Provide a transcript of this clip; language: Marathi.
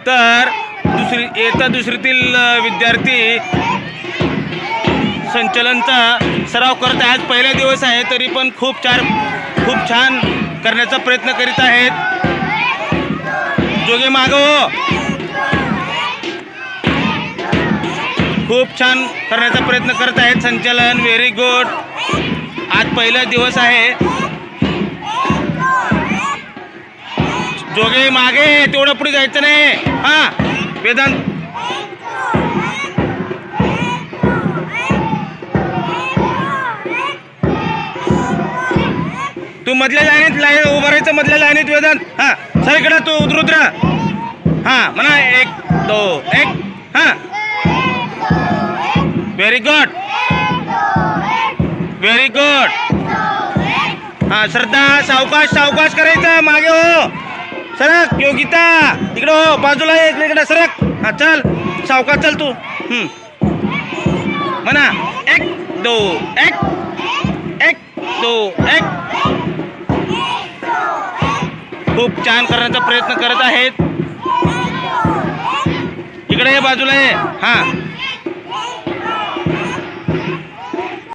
तर इयत्ता दुसरीतील विद्यार्थी संचलनचा सराव करत आहेत. पहिला दिवस आहे तरी पण खूप छान करण्याचा प्रयत्न करीत आहेत. जोगे मागो, खूप छान करण्याचा प्रयत्न करत आहेत संचलन. Very good. आज पहिला दिवस आहे. जोगे मागे, तेवढं पुढे जायचं नाही. हां वेदांत, तू मधल्या लाईनीत उभं राहायचं. मधल्या लाईनीत वेदांत. हां सर इकडं तू रुद्र. हां म्हणा 1 2 1. हां व्हेरी गुड, व्हेरी गुड. हां श्रद्धा, सावकाश करायचं. मागे हो, सरक. योगिता इकडं हो, बाजूला इकडे सरक. हां चल, सावकाश चल तू. म्हणा 1 2 1 1 2 1. खूप छान करण्याचा प्रयत्न करत आहेत. इकडे बाजूला आहे. हां